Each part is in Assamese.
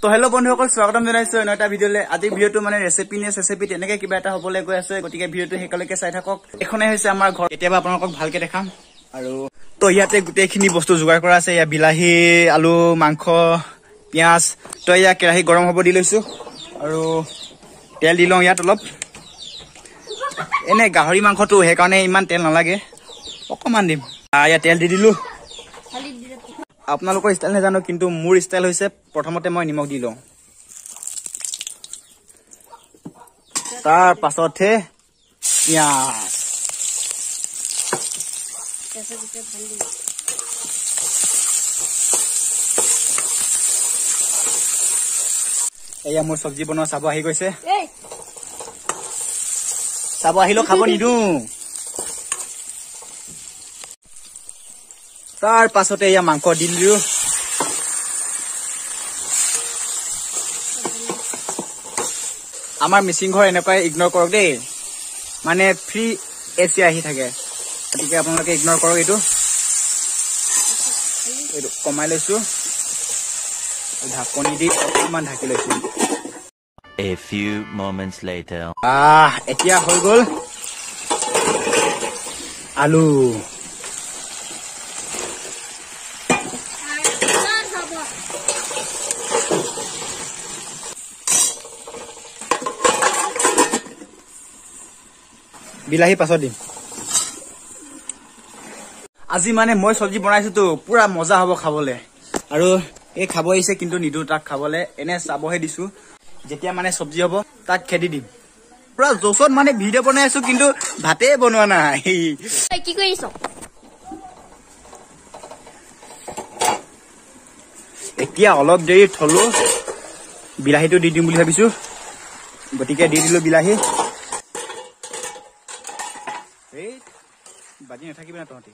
তো হেল্ল' বন্ধুসকল স্বাগতম জনাইছো অন্য এটা ভিডিঅ'লৈ। আজি ভিডিঅ'টো মানে ৰেচিপি তেনেকৈ কিবা এটা হ'বলৈ গৈ আছে, গতিকে ভিডিঅ'টো শেষলৈকে চাই থাকক। এখনে হৈছে আমাৰ ঘৰ, কেতিয়াবা আপোনালোকক ভালকে দেখাম। আৰু তো ইয়াতে গোটেইখিনি বস্তু যোগাৰ কৰা আছে। ইয়াত বিলাহী, আলু, মাংস, পিঁয়াজ। তো ইয়াত কেৰাহী গৰম হ'ব দি লৈছো আৰু তেল দি লওঁ ইয়াত অলপ। এনে গাহৰি মাংসটো সেইকাৰণে ইমান তেল নালাগে, অকণমান দিম। ইয়াত তেল দি দিলো। আপোনালোকৰ ষ্টাইল নাজানো, কিন্তু মোৰ ষ্টাইল হৈছে প্ৰথমতে মই নিমখ দি লওঁ, তাৰ পাছতহে পিঁয়াজ। এয়া মোৰ চব্জি বনোৱা চাব আহি গৈছে। চাব আহিলেও খাব নিদো। তাৰ পাছতে এয়া মাংস দি দিলো। আমাৰ মিচিং ঘৰ এনেকুৱাই, ইগনৰ কৰক দেই, মানে ফ্ৰী এচি আহি থাকে, গতিকে আপোনালোকে ইগনৰ কৰক। এইটো কমাই লৈছো, ঢাকনি দি অকণমান ঢাকি লৈছো। A few moments later. এতিয়া হৈ গ'ল আলু। বিলাহী পাছত দিম। আজি মানে মই চব্জি বনাইছো তো, পুৰা মজা হ'ব খাবলে। আৰু এই খাব আহিছে, কিন্তু নিদো তাক খাবলে, এনে চাবহে দিছো। যেতিয়া মানে চব্জি হ'ব তাক খেদি দিম। পুৰা জোচত মানে ভিডিঅ' বনাই আছো, কিন্তু ভাতে বনোৱা নাই। কি কৰিছ? এতিয়া অলপ দেৰি থলো, বিলাহীটো দি দিম বুলি ভাবিছো, গতিকে দি দিলো বিলাহী। বাজি নাথাকিবি না তহঁতি।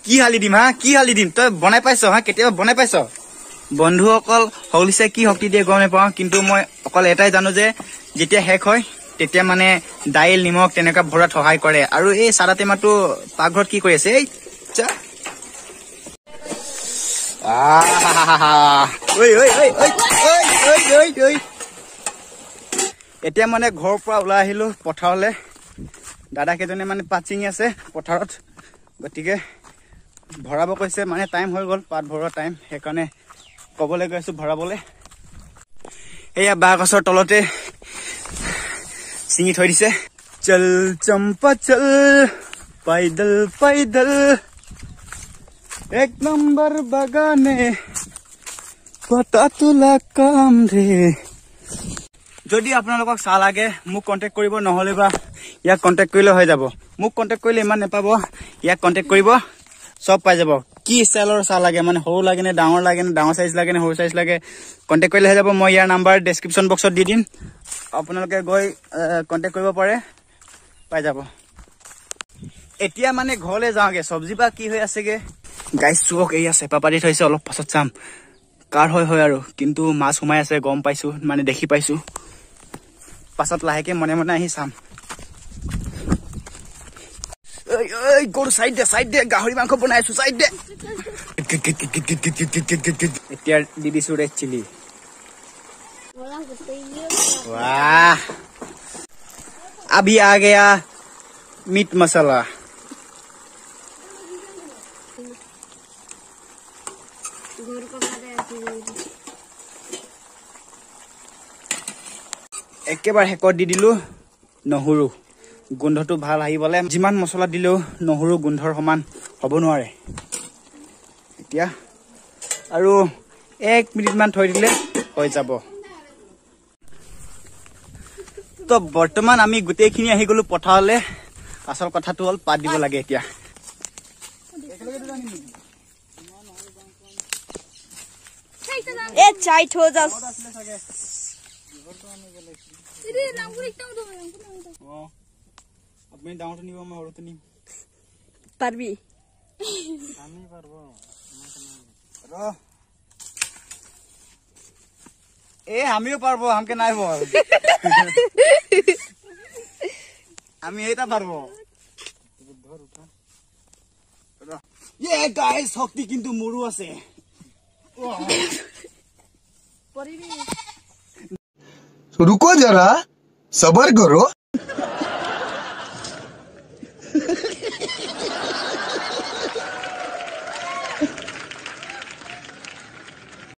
কি হালি দিম কি হালি দিম? তই বনাই পাইছ কেতিয়াবা বনাই পাইছ? বন্ধুসকল, হলিছে কি শক্তি দিয়ে গম নাপাওঁ, কিন্তু মই অকল এটাই জানো যে যেতিয়া শেষ হয় তেতিয়া মানে দাইল, নিমখ তেনেকুৱা ভৰাত সহায় কৰে। আৰু এই চাদা টেমাটো পাকঘৰত কি কৰি আছে? এতিয়া মানে ঘৰৰ পৰা ওলাই আহিলো পথাৰলৈ। দাদা কেইজনে মানে পাত ছিঙি আছে পথাৰত, গতিকে ভৰাব কৈছে, মানে টাইম হৈ গ'ল পাত ভৰোৱা টাইম, সেইকাৰণে ক'বলৈ গৈছো ভৰাবলৈ। এয়া বাঁহ গছৰ তলতে ছিঙি থৈ দিছে। চল চম্পা চল পাইদল পাইদল এক নম্বৰ বাগানে কথা তোলা কাম ৰে। যদি আপোনালোকক চাহ লাগে মোক কণ্টেক্ট কৰিব, নহ'লে বা ইয়াক কণ্টেক্ট কৰিলে হৈ যাব। মোক কণ্টেক্ট কৰিলে ইমান নাপাব, ইয়াক কণ্টেক্ট কৰিব, চব পাই যাব। কি ষ্টাইলৰ চাহ লাগে, মানে সৰু লাগে নে ডাঙৰ লাগে নে, ডাঙৰ চাইজ লাগে নে সৰু চাইজ লাগে, কণ্টেক্ট কৰিলে হৈ যাব। মই ইয়াৰ নাম্বাৰ ডেছক্ৰিপশ্যন বক্সত দি দিম, আপোনালোকে গৈ কণ্টেক্ট কৰিব পাৰে, পাই যাব। এতিয়া মানে ঘৰলৈ যাওঁগে, চব্জি বা কি হৈ আছেগে গাইছ চুৱক। এয়া চেপা পাতি থৈছে, অলপ পাছত চাম কাৰ হয় আৰু, কিন্তু মাছ সোমাই আছে গম পাইছো, মানে দেখি পাইছো। পাছত লাহেকে মনে মনে আহি চাম। গৰু চাইড দে, গাহৰি মাংস বনাই আছো, চাইড দে। এতিয়া দি দিছো ৰেড চিলি। वाह, अभी आ गया मीट मसाला। একেবাৰে শেষত দি দিলো নহৰু, গোন্ধটো ভাল আহিবলে। যিমান মছলা দিলেও নহৰু গোন্ধৰ সমান হ'ব নোৱাৰে। এতিয়া আৰু 1 মিনিট মান থৈ দিলে হৈ যাব। তো বৰ্তমান আমি গোটেইখিনি আহি গলো পথাৰলে। আচল কথাটো হ'ল পাত দিব লাগে এতিয়া। আপুনি ডাঙৰটো নিব, মই সৰুটো নিম। পারবি? আমি পারবো। এ আমিও পারবো, আমাকে নাই বল। আমি এটা পারবো। ये गाइस শক্তি কিন্তু মোৰো আছে परिबी रुको जरा सबर करो